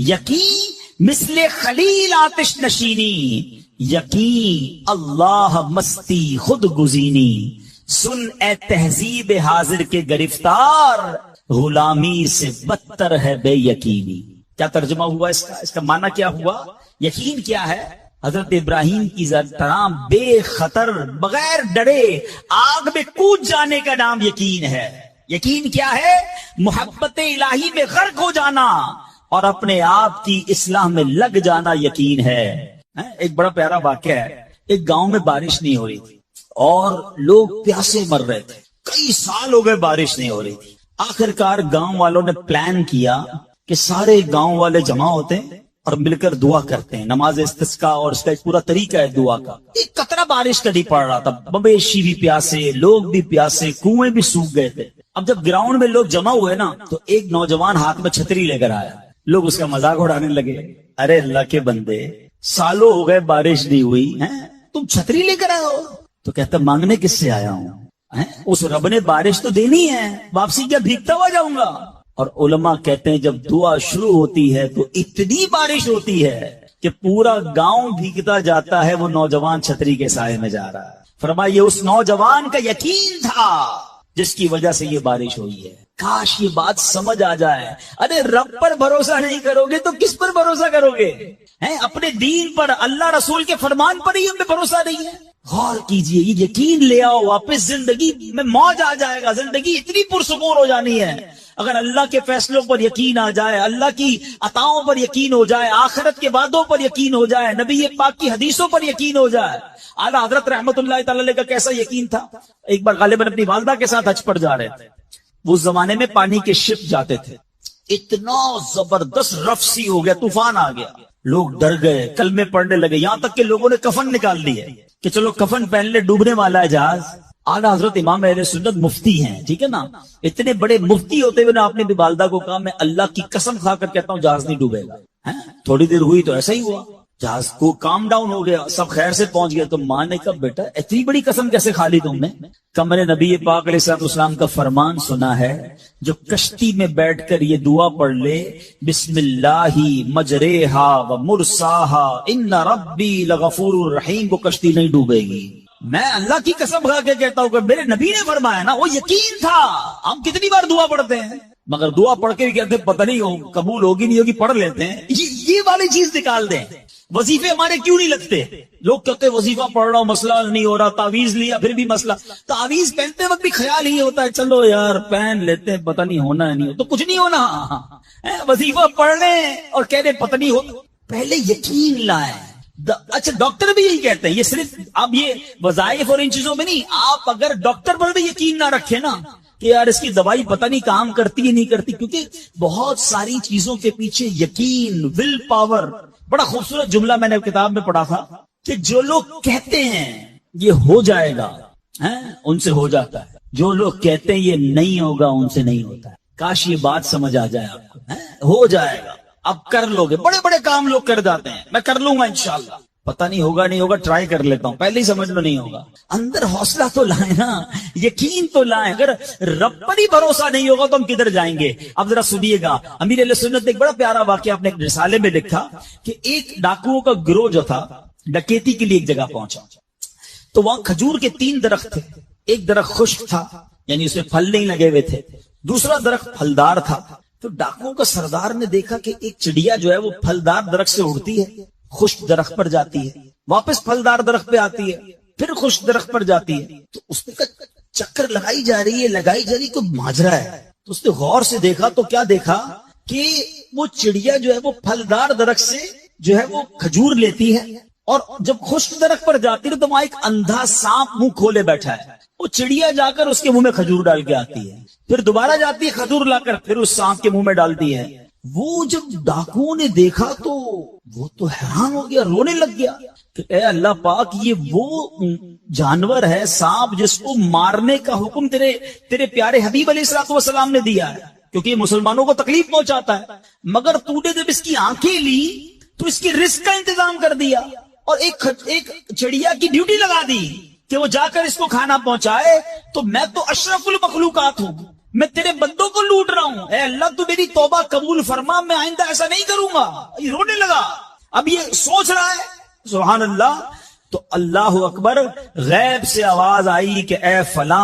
یقین مثل خلیل آتش نشینی, یقین اللہ مستی خود گزینی. سن اے تہذیب حاضر کے گرفتار, غلامی سے بدتر ہے بے یقینی. کیا ترجمہ ہوا اس کا معنی کیا ہوا؟ یقین کیا ہے؟ حضرت ابراہیم کی طرح بے خطر بغیر ڈرے آگ میں کود جانے کا نام یقین ہے. یقین کیا ہے؟ محبت الہی میں غرق ہو جانا اور اپنے آپ کی اصلاح میں لگ جانا یقین ہے. ایک بڑا پیارا واقعہ ہے. ایک گاؤں میں بارش نہیں ہو رہی تھی اور لوگ پیاسے مر رہے تھے. کئی سال ہو گئے بارش نہیں ہو رہی تھی. آخرکار گاؤں والوں نے پلان کیا کہ سارے گاؤں والے جمع ہوتے ہیں اور مل کر دعا کرتے ہیں. نماز استسقاء اور اس کا ایک پورا طریقہ ہے دعا کا. ایک قطرہ بارش کا نہیں پڑ رہا تھا, مویشی بھی پیاسے, لوگ بھی پیاسے, کنویں بھی سوکھ گئے تھے. اب جب گراؤنڈ میں لوگ جمع ہوئے نا تو ایک نوجوان ہاتھ میں چھتری لے کر آیا. لوگ اس کا مذاق اڑانے لگے. ارے اللہ کے بندے, سالوں ہو گئے بارش نہیں ہوئی, تم چھتری لے کر آئے ہو؟ تو کہتا مانگنے کس سے آیا ہوں, اس رب نے بارش تو دینی ہے, واپسی کیا بھیگتا ہوا جاؤں گا؟ اور علماء کہتے ہیں جب دعا شروع ہوتی ہے تو اتنی بارش ہوتی ہے کہ پورا گاؤں بھیگتا جاتا ہے, وہ نوجوان چھتری کے سائے میں جا رہا ہے. فرمایا یہ اس نوجوان کا یقین تھا جس کی وجہ سے یہ بارش ہوئی ہے. کاش یہ بات سمجھ آ جائے. ارے رب پر بھروسہ نہیں کرو گے تو کس پر بھروسہ کرو گے؟ اپنے دین پر, اللہ رسول کے فرمان پر ہی ہمیں بھروسہ نہیں ہے. غور کیجئے, یہ یقین لے آؤ واپس, زندگی میں موج آ جائے گا. زندگی اتنی پرسکون ہو جانی ہے اگر اللہ کے فیصلوں پر یقین آ جائے, اللہ کی عطاؤں پر یقین ہو جائے, آخرت کے وعدوں پر یقین ہو جائے, نبی پاک کی حدیثوں پر یقین ہو جائے. اعلیٰ حضرت رحمت اللہ تعالی علیہ کا کیسا یقین تھا. ایک بار غالباً اپنی والدہ کے ساتھ حج پر جا رہے تھے. اس زمانے میں پانی کے شپ جاتے تھے. اتنا زبردست رف سی ہو گیا, طوفان آ گیا, لوگ ڈر گئے, کلمے پڑھنے لگے, یہاں تک کہ لوگوں نے کفن نکال لیے کہ چلو کفن پہن لے, ڈوبنے والا ہے جہاز. اعلیٰ حضرت امام اہل سنت مفتی ہیں, ٹھیک ہے نا, اتنے بڑے مفتی ہوتے ہوئے آپ نے بھی والدہ کو کہا میں اللہ کی قسم کھا کر کہتا ہوں جہاز نہیں ڈوبے گا. تھوڑی دیر ہوئی تو ایسا ہی ہوا, جہاز کو کام ڈاؤن ہو گیا, سب خیر سے پہنچ گیا. تو ماں نے کہا بیٹا اتنی بڑی قسم کیسے کھا لی تم نے؟ کمرے نبی پاک علیہ السلام کا فرمان سنا ہے, جو کشتی میں بیٹھ کر یہ دعا پڑھ لے, بسم اللہ مجریہا و مرساہا ان ربی لغفور الرحیم, وہ کشتی نہیں ڈوبے گی. میں اللہ کی قسم کھا کے کہتا ہوں کہ میرے نبی نے فرمایا نا, وہ یقین تھا. ہم کتنی بار دعا پڑھتے ہیں مگر دعا پڑھ کے بھی کہتے ہیں پتہ نہیں قبول ہوگی نہیں ہوگی, پڑھ لیتے ہیں. یہ والی چیز نکال دیں. وظیفے ہمارے کیوں نہیں لگتے؟ لوگ کہتے ہیں وظیفہ پڑھ رہا ہوں مسئلہ نہیں ہو رہا, تعویذ لیا پھر بھی مسئلہ. تعویذ پہنتے وقت بھی خیال ہی ہوتا ہے چلو یار پہن لیتے ہیں, پتہ نہیں ہونا ہے نہیں ہو تو کچھ نہیں ہونا. وظیفہ پڑھ لیں اور کہہ دیں پتہ نہیں ہو, پہلے یقین لائیں. اچھا ڈاکٹر بھی یہی کہتے ہیں, یہ صرف اب یہ وظائف اور ان چیزوں میں نہیں, آپ اگر ڈاکٹر پر بھی یقین نہ رکھیں نا کہ یار اس کی دوائی پتہ نہیں کام کرتی ہے نہیں کرتی, کیونکہ بہت ساری چیزوں کے پیچھے یقین, ول پاور. بڑا خوبصورت جملہ میں نے کتاب میں پڑھا تھا کہ جو لوگ کہتے ہیں یہ ہو جائے گا ان سے ہو جاتا ہے, جو لوگ کہتے ہیں یہ نہیں ہوگا ان سے نہیں ہوتا ہے. کاش یہ بات سمجھ آ جائے آپ کو, ہو جائے گا, اب کر لو گے. بڑے بڑے کام لوگ کر جاتے ہیں, میں کر لوں گا انشاءاللہ, پتہ نہیں ہوگا نہیں ہوگا, ٹرائی کر لیتا ہوں, پہلے ہی سمجھ میں نہیں ہوگا. اندر حوصلہ تو لائیں نا, یقین تو لائیں. اگر رب پر ہی بھروسہ نہیں ہوگا تو ہم کدھر جائیں گے؟ اب ذرا سنیے گا, امیر علیہ سنت نے ایک بڑا پیارا واقعہ اپنے ایک رسالے میں لکھا کہ ایک ڈاکوؤں کا گروہ جو تھا ڈکیتی کے لیے ایک جگہ پہنچا, تو وہاں کھجور کے 3 درخت تھے. ایک درخت خشک تھا یعنی اس میں پھل نہیں لگے ہوئے تھے, دوسرا درخت پھلدار تھا. تو ڈاکوؤں کا سردار نے دیکھا کہ ایک چڑیا جو ہے وہ پھلدار درخت سے اڑتی ہے, خشک درخت پر جاتی ہے, واپس پھلدار درخت پہ آتی ہے, پھر خشک درخت پر جاتی ہے. تو اس نے چکر لگائی جا رہی ہے, کوئی ماجرا ہے. تو اس نے غور سے دیکھا تو کیا دیکھا کہ وہ چڑیا جو ہے وہ پھلدار درخت سے جو ہے وہ کھجور لیتی ہے اور جب خشک درخت پر جاتی ہے تو وہاں ایک اندھا سانپ منہ کھولے بیٹھا ہے، وہ چڑیا جا کر اس کے منہ میں کھجور ڈال کے آتی ہے، پھر دوبارہ جاتی ہے کھجور لا کر پھر اس سانپ کے منہ میں ڈالتی ہے۔ وہ جب ڈاکوؤں نے دیکھا تو وہ تو حیران ہو گیا، رونے لگ گیا کہ اے اللہ پاک، یہ وہ جانور ہے سانپ جس کو مارنے کا حکم تیرے پیارے حبیب علیہ الصلوۃ والسلام نے دیا ہے، کیونکہ یہ مسلمانوں کو تکلیف پہنچاتا ہے، مگر تو نے جب اس کی آنکھیں لی تو اس کی رزق کا انتظام کر دیا اور ایک چڑیا کی ڈیوٹی لگا دی کہ وہ جا کر اس کو کھانا پہنچائے۔ تو میں تو اشرف المخلوقات ہوں، میں تیرے بندوں کو لوٹ رہا ہوں، اے اللہ تو میری توبہ قبول فرما، میں آئندہ ایسا نہیں کروں گا۔ یہ رونے لگا، اب یہ سوچ رہا ہے سبحان اللہ۔ تو اللہ اکبر، غیب سے آواز آئی کہ اے فلاں